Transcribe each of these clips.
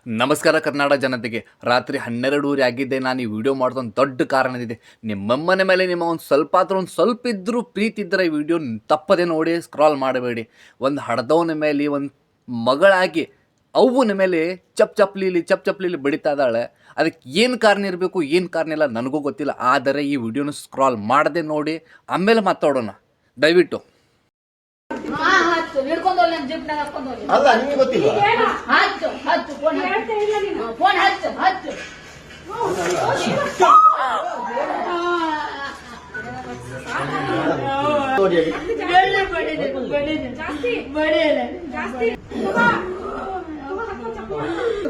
ನಮಸ್ಕಾರ ಕರ್ನಾಟಕ ಜನತೆಗೆ. ರಾತ್ರಿ 12:30 ಆಗಿದ್ದೆ ನಾನು ಈ ವಿಡಿಯೋ ಮಾಡೋದೊಂದು ದೊಡ್ಡ ಕಾರಣ ಇದೆ. ನಿಮ್ಮಮ್ಮನ ಮೇಲೆ ನಿಮ್ಮ ಒಂದು ಸ್ವಲ್ಪ ಇದ್ದರೂ ಪ್ರೀತಿ ಇದ್ದರೆ ಈ ವಿಡಿಯೋ ತಪ್ಪದೆ ನೋಡಿ, ಸ್ಕ್ರಾಲ್ ಮಾಡಬೇಡಿ. ಒಂದು ಹಡ್ದವನ ಮೇಲೆ ಒಂದು ಮಗಳಾಗಿ ಅವ್ವನ ಮೇಲೆ ಚಪ್ಲಿ ಬಡಿತಾ ಇದ್ದಾಳೆ. ಅದಕ್ಕೆ ಏನು ಕಾರಣ ಇರಬೇಕು, ಏನು ಕಾರಣ ಇಲ್ಲ ನನಗೂ ಗೊತ್ತಿಲ್ಲ. ಆದರೆ ಈ ವಿಡಿಯೋನ ಸ್ಕ್ರಾಲ್ ಮಾಡದೆ ನೋಡಿ, ಆಮೇಲೆ ಮಾತಾಡೋಣ ದಯವಿಟ್ಟು. ಅಲ್ಲ ನಿಮಗೆ ಗೊತ್ತಿಲ್ಲ.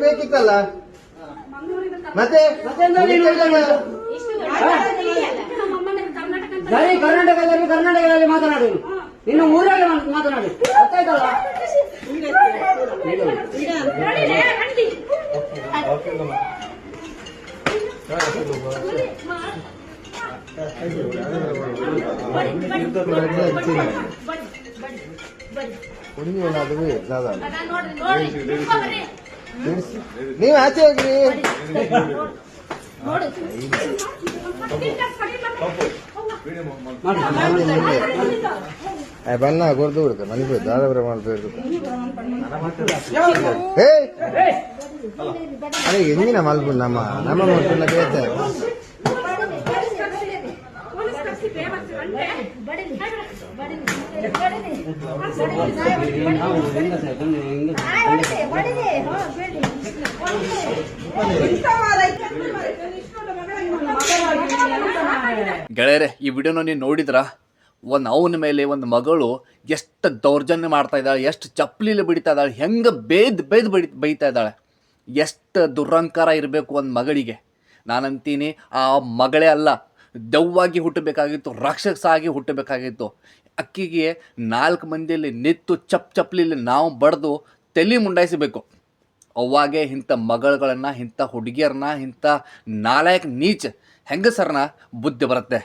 ಬೇಕಿತ್ತಲ್ಲ ಮತ್ತೆ ಕರ್ನಾಟಕದಲ್ಲಿ ಮಾತನಾಡಿ, ಇನ್ನು ಊರಲ್ಲಿ ಮಾತನಾಡಿ, ಗೊತ್ತಾಯ್ತಲ್ಲ? ನೀವು ಆಚೆ ಹೋಗ್ರಿ. ಬಣ್ಣ ಕೊಡ್ದು ಬಿಡುತ್ತೆ ಮನೆ ದಾದಾಪುರ ಮಾಡ್ಬೇಕು. ಅದೇ ಎಂದಿನ ಮಲ್ಪು ನಮ್ಮ ಮಾಡ್ಕೊಂಡ ಕೇಳ್ತಾರೆ. ಗೆಳೆಯರೆ, ಈ ವಿಡಿಯೋನ ನೀವು ನೋಡಿದ್ರ, ಒಂದು ಅವನ ಮೇಲೆ ಒಂದು ಮಗಳು ಎಷ್ಟು ದೌರ್ಜನ್ಯ ಮಾಡ್ತಾ ಇದ್ದಾಳೆ, ಎಷ್ಟು ಚಪ್ಪಲಿಲಿ ಬಿಡ್ತಾ ಇದ್ದಾಳೆ, ಹೆಂಗೆ ಬೇಯ್ದು ಬೈತಾ ಇದ್ದಾಳೆ. ಎಷ್ಟು ದುರಹಂಕಾರ ಇರಬೇಕು ಒಂದು ಮಗಳಿಗೆ. ನಾನಂತೀನಿ ಆ ಮಗಳೇ ಅಲ್ಲ, ದೆವ್ವಾಗಿ ಹುಟ್ಟಬೇಕಾಗಿತ್ತು, ರಾಕ್ಷಸ ಆಗಿ ಹುಟ್ಟಬೇಕಾಗಿತ್ತು. ಅಕ್ಕಿಗೆ 4 ಮಂದಿಯಲ್ಲಿ ನಿತ್ತು ಚಪ್ಪಲಿಲಿ ನಾವು ಬಡ್ದು ತಲೆ ಮುಂಡಾಯಿಸಬೇಕು. ಅವಾಗೆ ಇಂಥ ಮಗಳುಗಳನ್ನು, ಇಂಥ ಹುಡುಗಿಯರನ್ನ, ಇಂಥ ನಾಲಾಯಕ ನೀಚ ಹೆಂಗಸರನ್ನ ಬುದ್ಧಿ ಬರುತ್ತೆ.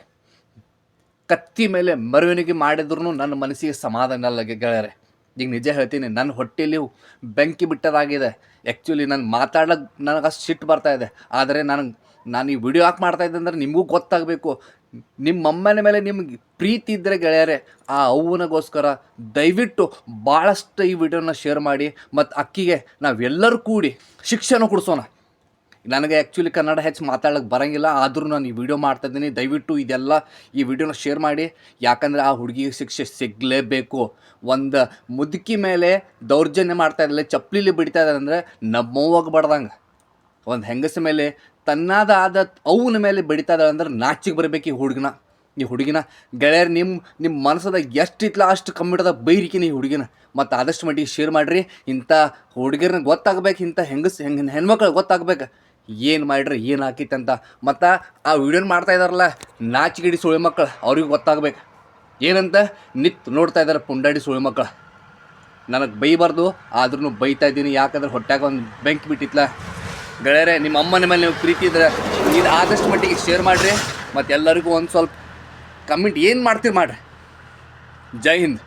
ಕತ್ತಿ ಮೇಲೆ ಮೆರವಣಿಗೆ ಮಾಡಿದ್ರು ನನ್ನ ಮನಸ್ಸಿಗೆ ಸಮಾಧಾನ ಅಲ್ಲ ಗೆಳೆಯರೆ. ಈಗ ನಿಜ ಹೇಳ್ತೀನಿ, ನನ್ನ ಹೊಟ್ಟೆಯಲ್ಲಿ ಬೆಂಕಿ ಬಿಟ್ಟದಾಗಿದೆ. ಆ್ಯಕ್ಚುಲಿ ನಾನು ಮಾತಾಡ್ಲಿಕ್ಕೆ ನನಗೆ ಅಷ್ಟು ಸಿಟ್ಟು ಬರ್ತಾಯಿದೆ. ಆದರೆ ನಾನು ಈ ವಿಡಿಯೋ ಯಾಕೆ ಮಾಡ್ತಾಯಿದ್ದೆ ಅಂದರೆ ನಿಮಗೂ ಗೊತ್ತಾಗಬೇಕು. ನಿಮ್ಮ ಅಮ್ಮನ ಮೇಲೆ ನಿಮ್ಗೆ ಪ್ರೀತಿ ಇದ್ದರೆ ಗೆಳೆಯರೆ, ಆ ಅವ್ವನಿಗೋಸ್ಕರ ದಯವಿಟ್ಟು ಭಾಳಷ್ಟು ಈ ವಿಡಿಯೋನ ಶೇರ್ ಮಾಡಿ. ಮತ್ತು ಅಕ್ಕಿಗೆ ನಾವೆಲ್ಲರೂ ಕೂಡಿ ಶಿಕ್ಷಣ ಕೊಡಿಸೋಣ. ನನಗೆ ಆ್ಯಕ್ಚುಲಿ ಕನ್ನಡ ಹೆಚ್ಚು ಮಾತಾಡೋಕ್ಕೆ ಬರೋಂಗಿಲ್ಲ, ಆದರೂ ನಾನು ಈ ವಿಡಿಯೋ ಮಾಡ್ತಾಯಿದ್ದೀನಿ. ದಯವಿಟ್ಟು ಈ ವಿಡಿಯೋನ ಶೇರ್ ಮಾಡಿ. ಯಾಕಂದರೆ ಆ ಹುಡುಗಿಗೆ ಶಿಕ್ಷೆ ಸಿಗಲೇಬೇಕು. ಒಂದು ಮುದುಕಿ ಮೇಲೆ ದೌರ್ಜನ್ಯ ಮಾಡ್ತಾ ಇದ್ದಲ್ಲಿ, ಚಪ್ಪಲಿಲಿ ಬಿಡ್ತಾ ಇದ್ದಾರೆ ಅಂದರೆ ನಮ್ಮವ್ವಾಗ ಬಡ್ದಂಗೆ. ಒಂದು ಹೆಂಗಸ ಮೇಲೆ ತನ್ನದ ಆದ ಅವನ ಮೇಲೆ ಬಡಿತಾ ಇದ್ದಾಳೆ ಅಂದ್ರೆ ನಾಚಿಗೆ ಬರಬೇಕು ಈ ಹುಡುಗಿನ. ಗೆಳೆಯರು, ನಿಮ್ಮ ಮನಸ್ಸದಾಗ ಎಷ್ಟಿತ್ಲ ಅಷ್ಟು ಕಮ್ಮಿಡ್ದ ಬೈರಿಕಿನ ಈ ಹುಡುಗಿನ. ಮತ್ತು ಆದಷ್ಟು ಮಟ್ಟಿಗೆ ಶೇರ್ ಮಾಡಿರಿ. ಇಂಥ ಹುಡುಗಿರನ್ನ ಗೊತ್ತಾಗಬೇಕು, ಇಂಥ ಹೆಣ್ಮಕ್ಳು ಗೊತ್ತಾಗಬೇಕು ಏನು ಮಾಡಿರಿ ಏನು ಹಾಕಿತ್ತು ಅಂತ. ಮತ್ತು ಆ ವಿಡಿಯೋನ ಮಾಡ್ತಾ ಇದ್ದಾರಲ್ಲ ನಾಚಿಗಿಡಿ ಸುಳಿ ಮಕ್ಕಳು, ಅವ್ರಿಗೆ ಗೊತ್ತಾಗಬೇಕು ಏನಂತ. ನೋಡ್ತಾ ಇದ್ದಾರೆ ಪುಂಡಾಡಿ ಸುಳಿ ಮಕ್ಕಳು. ನನಗೆ ಬೈಬಾರ್ದು, ಆದ್ರೂ ಬೈತಾ ಇದ್ದೀನಿ. ಯಾಕಂದ್ರೆ ಹೊಟ್ಯಾಗ ಒಂದು ಬೆಂಕಿ ಬಿಟ್ಟಿತ್ಲ. ಗೆಳೆಯರೆ, ನಿಮ್ಮ ಅಮ್ಮನ ಮೇಲೆ ನೀವು ಪ್ರೀತಿ ಇದ್ದರೆ ಇದು ಆದಷ್ಟು ಮಟ್ಟಿಗೆ ಶೇರ್ ಮಾಡಿರಿ. ಮತ್ತು ಎಲ್ಲರಿಗೂ ಒಂದು ಸ್ವಲ್ಪ ಕಮೆಂಟ್ ಏನು ಮಾಡ್ತೀರಿ ಮಾಡಿರಿ. ಜೈ ಹಿಂದ್.